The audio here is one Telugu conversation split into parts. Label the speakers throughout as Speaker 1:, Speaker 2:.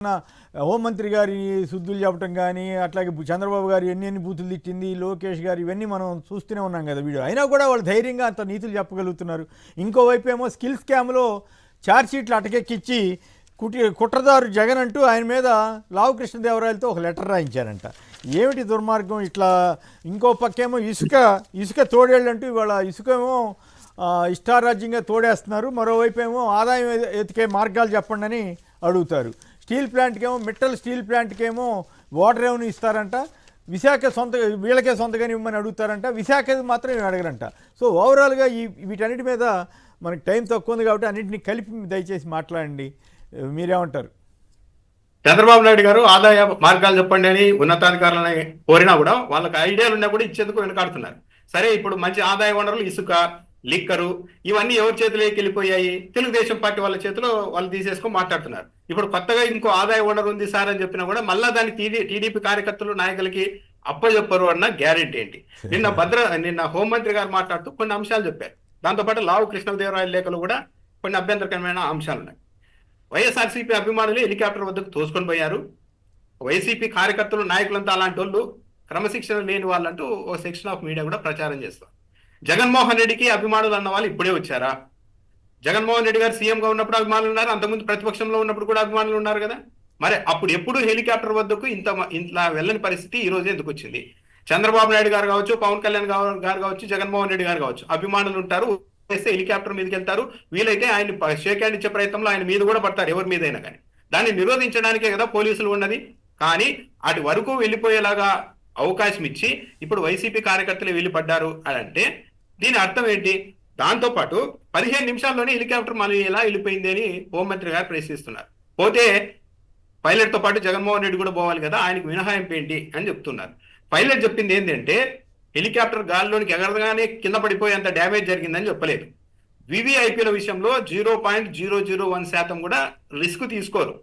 Speaker 1: హోంమంత్రి గారి శుద్ధులు చెప్పడం కానీ, అట్లాగే చంద్రబాబు గారు ఎన్ని బూతులు తిట్టింది, లోకేష్ గారు ఇవన్నీ మనం చూస్తూనే ఉన్నాం కదా వీడియో. అయినా కూడా వాళ్ళు ధైర్యంగా అంత నీతులు చెప్పగలుగుతున్నారు. ఇంకోవైపు ఏమో స్కిల్ స్కామ్లో ఛార్జ్షీట్లు అటకెక్కిచ్చి కుట్రదారు జగన్ అంటూ ఆయన మీద లావు కృష్ణదేవరాయలతో ఒక లెటర్ రాయించారంట. ఏమిటి దుర్మార్గం ఇట్లా? ఇంకో పక్కేమో ఇసుక తోడేళ్ళంటూ ఇవాళ ఇసుకేమో ఇష్టారాజ్యంగా తోడేస్తున్నారు. మరోవైపు ఏమో ఆదాయం ఎతికే మార్గాలు చెప్పండి అని అడుగుతారు. స్టీల్ ప్లాంట్కేమో మిట్టల్ స్టీల్ ప్లాంట్కేమో వాటర్ రెవెన్యూ ఇస్తారంట. విశాఖ వీళ్ళకే సొంతగానే ఇవ్వమని అడుగుతారంట. విశాఖ మాత్రం ఏమి అడగరంట. సో ఓవరాల్గా వీటన్నిటి మీద మనకి టైం తక్కువ ఉంది కాబట్టి అన్నింటినీ కలిపి దయచేసి మాట్లాడండి. మీరేమంటారు?
Speaker 2: చంద్రబాబు నాయుడు గారు ఆదాయ మార్గాలు చెప్పండి అని ఉన్నతాధికారులని కోరినా కూడా వాళ్ళకి ఐడియాలు ఉన్నా కూడా ఇచ్చేందుకు వెనకాడుతున్నారు. సరే, ఇప్పుడు మంచి ఆదాయ వనరులు ఇసుక, లిక్కరు ఇవన్నీ ఎవరి చేతిలోకి వెళ్ళిపోయాయి? తెలుగుదేశం పార్టీ వాళ్ళ చేతిలో వాళ్ళు తీసేసుకొని మాట్లాడుతున్నారు. ఇప్పుడు కొత్తగా ఇంకో ఆదాయ వనరు ఉంది సార్ అని చెప్పినా కూడా మళ్ళా దాన్ని టీడీపీ కార్యకర్తలు నాయకులకి అప్పచెప్పరు అన్న గ్యారెంటీ ఏంటి? నిన్న హోంమంత్రి గారు మాట్లాడుతూ కొన్ని అంశాలు చెప్పారు. దాంతోపాటు లావు కృష్ణదేవరాయల లేఖలు కూడా కొన్ని అభ్యంతరకరమైన అంశాలు ఉన్నాయి. వైఎస్ఆర్సీపీ అభిమానులు హెలికాప్టర్ వద్దకు తోసుకొని పోయారు. వైసీపీ కార్యకర్తలు నాయకులంతా అలాంటి వాళ్ళు క్రమశిక్షణ లేని వాళ్ళంటూ ఓ సెక్షన్ ఆఫ్ మీడియా కూడా ప్రచారం చేస్తారు. జగన్మోహన్ రెడ్డికి అభిమానులు అన్న వాళ్ళు ఇప్పుడే వచ్చారా? జగన్మోహన్ రెడ్డి గారు సీఎంగా ఉన్నప్పుడు అభిమానులు ఉన్నారు, అంతకుముందు ప్రతిపక్షంలో ఉన్నప్పుడు కూడా అభిమానులు ఉన్నారు కదా. మరి అప్పుడు ఎప్పుడు హెలికాప్టర్ వద్దకు ఇంత వెళ్ళని పరిస్థితి ఈ రోజే ఎందుకు వచ్చింది? చంద్రబాబు నాయుడు గారు కావచ్చు, పవన్ కళ్యాణ్ గారు కావచ్చు, జగన్మోహన్ రెడ్డి గారు కావచ్చు, అభిమానులు ఉంటారు, వేస్తే హెలికాప్టర్ మీదకి వెళ్తారు. వీలైతే ఆయన షేక్ హ్యాండ్ ఇచ్చే ప్రయత్నంలో ఆయన మీద కూడా పడతారు, ఎవరి మీదైనా కానీ. దాన్ని నిరోధించడానికే కదా పోలీసులు ఉన్నది. కానీ అటు వరకు వెళ్ళిపోయేలాగా అవకాశం ఇచ్చి ఇప్పుడు వైసీపీ కార్యకర్తలు వెళ్ళిపడ్డారు అని అంటే దీని అర్థం ఏంటి? దాంతోపాటు 15 నిమిషాల్లోనే హెలికాప్టర్ మళ్ళీ ఎలా వెళ్ళిపోయింది అని హోంమంత్రి గారు ప్రశ్నిస్తున్నారు. పోతే పైలట్ తో పాటు జగన్మోహన్ రెడ్డి కూడా పోవాలి కదా, ఆయనకు మినహాయింపు ఏంటి అని చెప్తున్నారు. పైలట్ చెప్పింది ఏంటంటే హెలికాప్టర్ గాల్లోనికి ఎగరగానే కింద పడిపోయేంత డ్యామేజ్ జరిగిందని చెప్పలేదు. వివిఐపీల విషయంలో 0.001% కూడా రిస్క్ తీసుకోరు.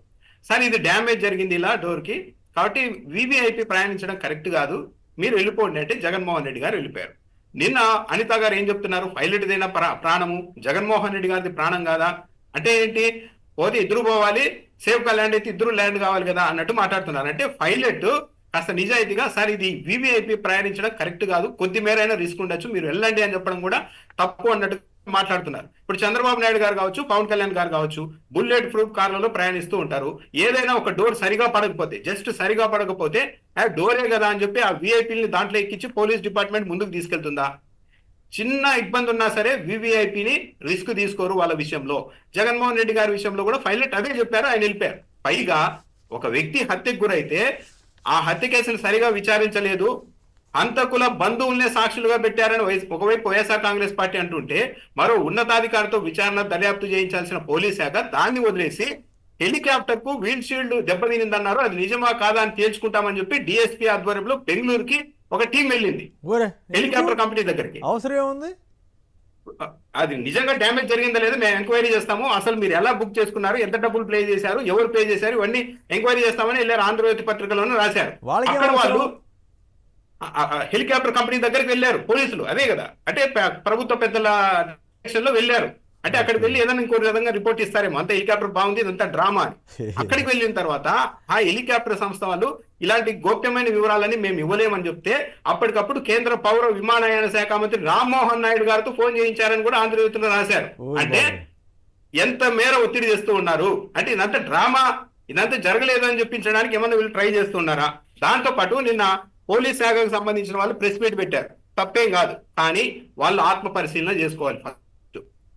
Speaker 2: సరే, ఇది డ్యామేజ్ జరిగింది ఇలా డోర్కి, కాబట్టి వివిఐపీ ప్రయాణించడం కరెక్ట్ కాదు, మీరు వెళ్ళిపోండి అంటే జగన్మోహన్ రెడ్డి గారు వెళ్ళిపోయారు. నిన్న అనిత గారు ఏం చెప్తున్నారు? పైలట్దైనా ప్రాణము, జగన్మోహన్ రెడ్డి గారిది ప్రాణం కాదా అంటే ఏంటి? పోతే ఇద్దరు పోవాలి, సేఫ్గా ల్యాండ్ అయితే ఇద్దరు ల్యాండ్ కావాలి కదా అన్నట్టు మాట్లాడుతున్నారు. అంటే పైలట్ కాస్త నిజాయితీగా సార్ ఇది వివిఐపీ ప్రయాణించడం కరెక్ట్ కాదు, కొద్ది మేరైనా రిస్క్ ఉండొచ్చు, మీరు వెళ్ళండి అని చెప్పడం కూడా తప్పు అన్నట్టు మాట్లాడుతున్నారు. ఇప్పుడు చంద్రబాబు నాయుడు గారు కావచ్చు, పవన్ కళ్యాణ్ గారు కావచ్చు, బుల్లెట్ ప్రూఫ్ కార్లలో ప్రయాణిస్తూ ఉంటారు. ఏదైనా ఒక డోర్ సరిగా పడకపోతే, జస్ట్ సరిగా పడకపోతే డోరే కదా అని చెప్పి ఆ విఐపీని దాంట్లో ఎక్కించి పోలీస్ డిపార్ట్మెంట్ ముందుకు తీసుకెళ్తుందా? చిన్న ఇబ్బంది ఉన్నా సరే వివిఐపీని రిస్క్ తీసుకోరు వాళ్ళ విషయంలో. జగన్మోహన్ రెడ్డి గారి విషయంలో కూడా పైలట్ అదే చెప్పారు, ఆయన వెళ్ళిపోయారు. పైగా ఒక వ్యక్తి హత్యకు గురైతే ఆ హత్య కేసును సరిగా విచారించలేదు, హంతకుల బంధువుల్నే సాక్షులుగా పెట్టారని ఒకవైపు వైఎస్ఆర్ కాంగ్రెస్ పార్టీ అంటుంటే, మరో ఉన్నతాధికారితో విచారణ దర్యాప్తు చేయించాల్సిన పోలీస్ శాఖ దాన్ని వదిలేసి హెలికాప్టర్ కు వీల్ షీల్డ్ దెబ్బతినిందన్నారు. అది నిజమా కాదా అని తేల్చుకుంటామని చెప్పి డిఎస్పీ ఆధ్వర్యంలో బెంగళూరుకి ఒక టీం వెళ్ళింది హెలికాప్టర్ కంపెనీ దగ్గరికి.
Speaker 1: అవసరం ఏముంది?
Speaker 2: అది నిజంగా డ్యామేజ్ జరిగిందా లేదా మేము ఎంక్వైరీ చేస్తాము, అసలు మీరు ఎలా బుక్ చేసుకున్నారు, ఎంత డబ్బులు పే చేశారు, ఎవరు పే చేశారు, ఇవన్నీ ఎంక్వైరీ చేస్తామని వెళ్ళారు. ఆంధ్రజ్యోతి పత్రికలోనే రాశారు. అక్కడ వాళ్ళు హెలికాప్టర్ కంపెనీ దగ్గరికి వెళ్ళారు పోలీసులు, అదే కదా, అంటే ప్రభుత్వ పెద్దల లో వెళ్ళారు. అంటే అక్కడికి వెళ్ళి ఏదైనా ఇంకో విధంగా రిపోర్ట్ ఇస్తారేమో, అంత హెలికాప్టర్ బాగుంది, ఇదంతా డ్రామా అని. అక్కడికి వెళ్ళిన తర్వాత ఆ హెలికాప్టర్ సంస్థ వాళ్ళు ఇలాంటి గోప్యమైన వివరాలని మేము ఇవ్వలేమని చెప్తే అప్పటికప్పుడు కేంద్ర పౌర విమానయాన శాఖ మంత్రి రామ్మోహన్ నాయుడు గారితో ఫోన్ చేయించారని కూడా ఆంధ్రజ్యోతిలో రాశారు. అంటే ఎంత మేర ఒత్తిడి చేస్తూ ఉన్నారు అంటే ఇదంతా డ్రామా, ఇదంతా జరగలేదు అని చెప్పించడానికి ఏమన్నా వీళ్ళు ట్రై చేస్తున్నారా? దాంతో పాటు నిన్న పోలీస్ శాఖకు సంబంధించిన వాళ్ళు ప్రెస్ మీట్ పెట్టారు, తప్పేం కాదు, కానీ వాళ్ళు ఆత్మ పరిశీలన చేసుకోవాలి.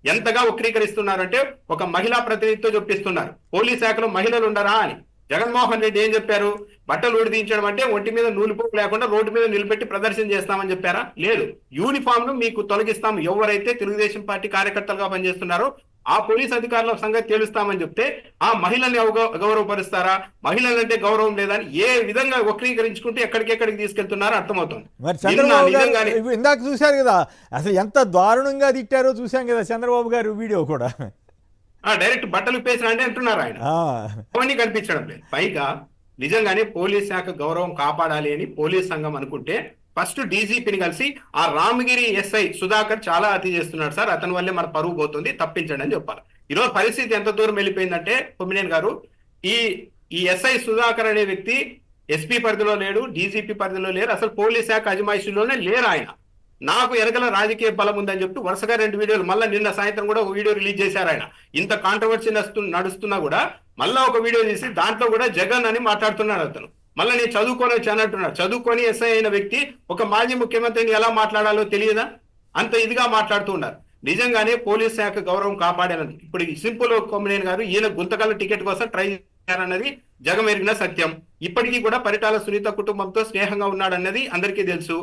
Speaker 2: ఎంతగా వక్రీకరిస్తున్నారంటే ఒక మహిళా ప్రతినిధితో చెప్పిస్తున్నారు పోలీస్ శాఖలో మహిళలు ఉండరా అని. జగన్మోహన్ రెడ్డి ఏం చెప్పారు? బట్టలు ఊడిదించడం అంటే ఒంటి మీద నూలుపోకు లేకుండా రోడ్డు మీద నిలబెట్టి ప్రదర్శన చేస్తామని చెప్పారా? లేదు, యూనిఫామ్ ను మీకు తొలగిస్తాం, ఎవరైతే తెలుగుదేశం పార్టీ కార్యకర్తలుగా పనిచేస్తున్నారో ఆ పోలీస్ అధికారుల సంగతి తేలుస్తామని చెప్తే ఆ మహిళల్ని గౌరవపరుస్తారా? మహిళలంటే గౌరవం లేదని ఏ విధంగా వక్రీకరించుకుంటూ ఎక్కడికెక్కడికి తీసుకెళ్తున్నారో అర్థమవుతుంది.
Speaker 1: ఇందాక చూశారు కదా అసలు ఎంత దారుణంగా తిట్టారో చూశాం కదా చంద్రబాబు గారు వీడియో కూడా.
Speaker 2: డైరెక్ట్ బట్టలు పేసిన అంటే అంటున్నారు ఆయన, అవన్నీ కనిపించడం లేదు. పైగా నిజంగానే పోలీస్ శాఖ గౌరవం కాపాడాలి అని పోలీస్ సంఘం అనుకుంటే ఫస్ట్ డీజీపీని కలిసి ఆ రామగిరి ఎస్ఐ సుధాకర్ చాలా అతి చేస్తున్నాడు సార్, అతని వల్లే మన పరువు పోతుంది, తప్పించండి అని చెప్పాలి. ఈరోజు పరిస్థితి ఎంత దూరం వెళ్ళిపోయిందంటే కొమ్మినేని గారు, ఈ ఈ ఎస్ఐ సుధాకర్ అనే వ్యక్తి ఎస్పీ పరిధిలో లేడు, డీజీపీ పరిధిలో లేరు, అసలు పోలీస్ శాఖ అజమాయిషీలోనే లేరు ఆయన. నాకు ఎరగల రాజకీయ బలం ఉందని చెప్పి వరుసగా 2 వీడియోలు, మళ్ళీ నిన్న సాయంత్రం కూడా ఒక వీడియో రిలీజ్ చేశారు ఆయన. ఇంత కాంట్రవర్సీ నడుస్తున్నా కూడా మళ్ళా ఒక వీడియో తీసి దాంట్లో కూడా జగన్ అని మాట్లాడుతున్నాడు అతను. మళ్ళీ నేను చదువుకొని వచ్చాను అంటున్నాడు. చదువుకొని ఎస్ఐ అయిన వ్యక్తి ఒక మాజీ ముఖ్యమంత్రిని ఎలా మాట్లాడాలో తెలియదా? అంత ఇదిగా మాట్లాడుతూ ఉన్నారు. నిజంగానే పోలీస్ శాఖ గౌరవం కాపాడాలని ఇప్పుడు సింపుల్ కొమ్మినేని గారు ఈయన గుంతకల్ టికెట్ కోసం ట్రై చేశారన్నది జగమెరిగిన సత్యం. ఇప్పటికీ కూడా పరిటాల సునీత కుటుంబంతో స్నేహంగా ఉన్నాడన్నది అందరికీ తెలుసు.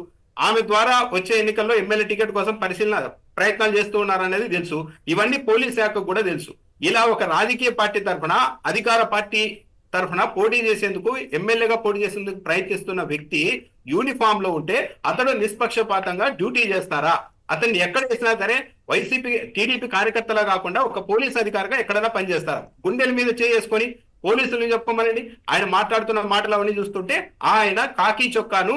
Speaker 2: ఆమె ద్వారా వచ్చే ఎన్నికల్లో ఎమ్మెల్యే టికెట్ కోసం ప్రయత్నాలు చేస్తూ ఉన్నారనేది తెలుసు. ఇవన్నీ పోలీస్ శాఖకు కూడా తెలుసు. ఇలా ఒక రాజకీయ పార్టీ తరఫున, అధికార పార్టీ తరఫున పోటీ చేసేందుకు, ఎమ్మెల్యేగా పోటీ చేసేందుకు ప్రయత్నిస్తున్న వ్యక్తి యూనిఫామ్ లో ఉంటే అతడు నిష్పక్షపాతంగా డ్యూటీ చేస్తారా? అతన్ని ఎక్కడ వేసినా సరే వైసీపీ టీడీపీ కార్యకర్తలా కాకుండా ఒక పోలీస్ అధికారిగా ఎక్కడైనా పనిచేస్తారా? గుండెల మీద చేసుకొని పోలీసులు చెప్పమనండి. ఆయన మాట్లాడుతున్న మాటలు అవన్నీ చూస్తుంటే ఆయన కాకి చొక్కాను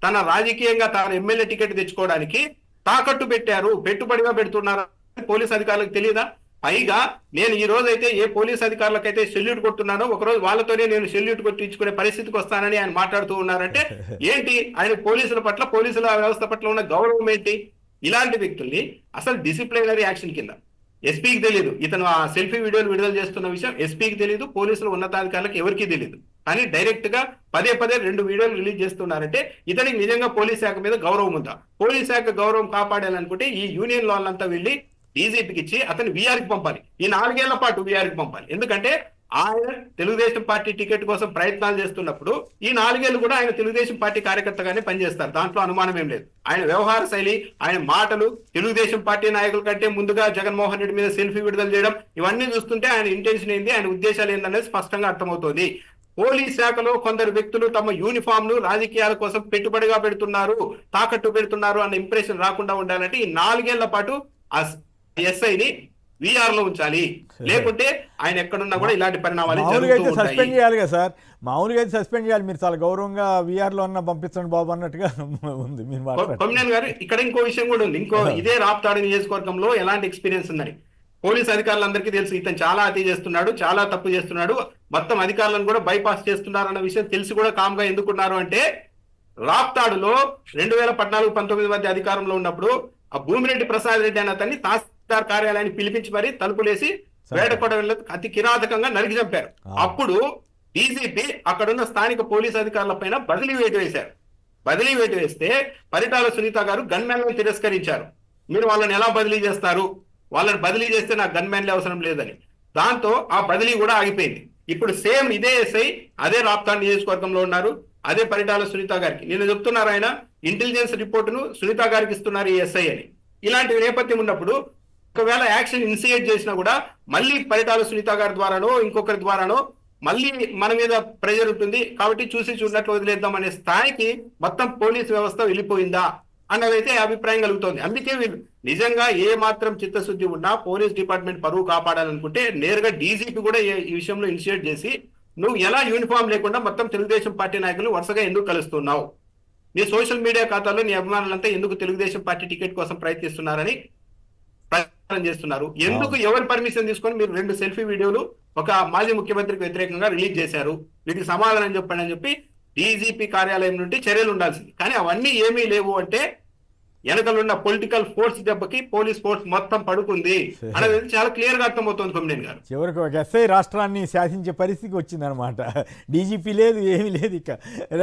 Speaker 2: తన రాజకీయంగా తాను ఎమ్మెల్యే టికెట్ తెచ్చుకోవడానికి తాకట్టు పెట్టారు, పెట్టుబడిగా పెడుతున్నారు పోలీస్ అధికారులకు తెలియదా? పైగా నేను ఈ రోజు అయితే ఏ పోలీస్ అధికారులకైతే సెల్యూట్ కొడుతున్నానో ఒకరోజు వాళ్ళతోనే నేను సెల్యూట్ కొట్టించుకునే పరిస్థితికి వస్తానని ఆయన మాట్లాడుతూ ఉన్నారంటే ఏంటి? ఆయన పోలీసుల పట్ల, పోలీసుల వ్యవస్థ పట్ల ఉన్న గౌరవం ఏంటి? ఇలాంటి వ్యక్తుల్ని అసలు డిసిప్లినరీ యాక్షన్ కింద ఎస్పీకి తెలియదు. ఇతను ఆ సెల్ఫీ వీడియోలు విడుదల చేస్తున్న విషయం ఎస్పీకి తెలియదు, పోలీసులు ఉన్నతాధికారులకు ఎవరికీ తెలియదు. కానీ డైరెక్ట్ గా పదే 2 వీడియోలు రిలీజ్ చేస్తున్నారంటే ఇతనికి నిజంగా పోలీస్ శాఖ మీద గౌరవం ఉందా? పోలీస్ శాఖ గౌరవం కాపాడాలనుకుంటే ఈ యూనియన్ వాళ్ళంతా వెళ్ళి డీజీపీకి ఇచ్చి అతను వీఆర్కి పంపాలి. ఈ 4 ఏళ్ల పాటు వీఆర్కి పంపాలి. ఎందుకంటే ఆయన తెలుగుదేశం పార్టీ టికెట్ కోసం ప్రయత్నాలు చేస్తున్నప్పుడు ఈ 4 ఏళ్ళు కూడా ఆయన తెలుగుదేశం పార్టీ కార్యకర్తగానే పనిచేస్తారు. దాంట్లో అనుమానం ఏం లేదు. ఆయన వ్యవహార శైలి, ఆయన మాటలు, తెలుగుదేశం పార్టీ నాయకుల కంటే ముందుగా జగన్మోహన్ రెడ్డి మీద సెల్ఫీ విడుదల చేయడం, ఇవన్నీ చూస్తుంటే ఆయన ఇంటెన్షన్ ఏంది, ఆయన ఉద్దేశాలు ఏందనేది స్పష్టంగా అర్థమవుతోంది. పోలీస్ శాఖలో కొందరు వ్యక్తులు తమ యూనిఫామ్ ను రాజకీయాల కోసం పెట్టుబడిగా పెడుతున్నారు, తాకట్టు పెడుతున్నారు అన్న ఇంప్రెషన్ రాకుండా ఉండాలంటే ఈ 4 ఏళ్ల పాటు ఆ ఎస్ఐని వీఆర్ లో ఉంచాలి. లేకుంటే ఆయన ఎక్కడున్నా కూడా ఇలాంటి పరిణామాలు
Speaker 1: సస్పెండ్ చేయాలి కదా సార్. మామూలుగా అయితే సస్పెండ్ చేయాలి. మీరు చాలా గౌరవంగా వీఆర్ లో అన్న పంపించండి బాబు అన్నట్టుగా ఉంది మీరు
Speaker 2: కొమ్మినేని గారు. ఇక్కడ ఇంకో విషయం కూడా ఉంది. ఇదే రాప్తాడు నియోజకవర్గంలో ఎలాంటి ఎక్స్పీరియన్స్ ఉందని పోలీస్ అధికారులందరికీ తెలుసు. ఇతను చాలా అతి చేస్తున్నాడు, చాలా తప్పు చేస్తున్నాడు, మొత్తం అధికారులను కూడా బైపాస్ చేస్తున్నారు అన్న విషయం తెలిసి కూడా కామ్గా ఎందుకున్నారు అంటే రాప్తాడులో 2014-19 మధ్య అధికారంలో ఉన్నప్పుడు ఆ భూమిరెడ్డి ప్రసాద్ రెడ్డి అనే అతన్ని తహసీల్దార్ కార్యాలయాన్ని పిలిపించి మరి తలుపులేసి వేటకొడ అతి కిరాతకంగా నరికి చంపారు. అప్పుడు డీజీపీ అక్కడున్న స్థానిక పోలీస్ అధికారుల పైన బదిలీ వేటు వేశారు. బదిలీ వేటు వేస్తే పరిటాల సునీత గారు గన్మెన్లను తిరస్కరించారు. మీరు వాళ్ళని ఎలా బదిలీ చేస్తారు? వాళ్ళని బదిలీ చేస్తే నాకు గన్మెన్లే అవసరం లేదని. దాంతో ఆ బదిలీ కూడా ఆగిపోయింది. ఇప్పుడు సేమ్ ఇదే ఎస్ఐ అదే రాప్తాడు నియోజకవర్గంలో ఉన్నారు, అదే పరిటాల సునీత గారికి. నేను చెప్తున్నారు ఆయన ఇంటెలిజెన్స్ రిపోర్టును సునీత గారికి ఇస్తున్నారు ఈ ఎస్ఐ అని. ఇలాంటి నేపథ్యం ఉన్నప్పుడు ఒకవేళ యాక్షన్ ఇనిషియేట్ చేసినా కూడా మళ్ళీ పరిటాల సునీత గారి ద్వారానో ఇంకొకరి ద్వారానో మళ్ళీ మన మీద ప్రెజర్ ఉంటుంది కాబట్టి చూసి చూడనట్లు వదిలేద్దాం అనే స్థాయికి మొత్తం పోలీస్ వ్యవస్థ వెళ్ళిపోయిందా అన్నదైతే అభిప్రాయం కలుగుతోంది. అందుకే వీళ్ళు నిజంగా ఏ మాత్రం చిత్తశుద్ధి ఉన్నా పోలీస్ డిపార్ట్మెంట్ పరువు కాపాడాలనుకుంటే నేరుగా డీజీపీ కూడా ఈ విషయంలో ఇనిషియేట్ చేసి నువ్వు ఎలా యూనిఫామ్ లేకుండా మొత్తం తెలుగుదేశం పార్టీ నాయకులు వరుసగా ఎందుకు కలుస్తున్నావు, నీ సోషల్ మీడియా ఖాతాలో నీ అభిమానులంతా ఎందుకు తెలుగుదేశం పార్టీ టికెట్ కోసం ప్రయత్నిస్తున్నారని ప్రచారం చేస్తున్నారు. ఎందుకు ఎవరి పర్మిషన్ తీసుకొని మీరు 2 సెల్ఫీ వీడియోలు ఒక మాజీ ముఖ్యమంత్రికి వ్యతిరేకంగా రిలీజ్ చేశారు? వీటికి సమాధానం చెప్పండి అని చెప్పి డీజీపీ కార్యాలయం నుండి చర్యలు ఉండాల్సింది. కానీ అవన్నీ ఏమీ లేవు అంటే వెనకలున్న పొలిటికల్ ఫోర్స్ దెబ్బకి పోలీస్ ఫోర్స్ మొత్తం పడుకుంది అనేది చాలా క్లియర్ గా అర్థమవుతుంది కొమ్మినేని గారు.
Speaker 1: చివరికి ఒక ఎస్ఐ రాష్ట్రాన్ని శాసించే పరిస్థితికి వచ్చిందనమాట. డీజీపీ లేదు, ఏమీ లేదు ఇక.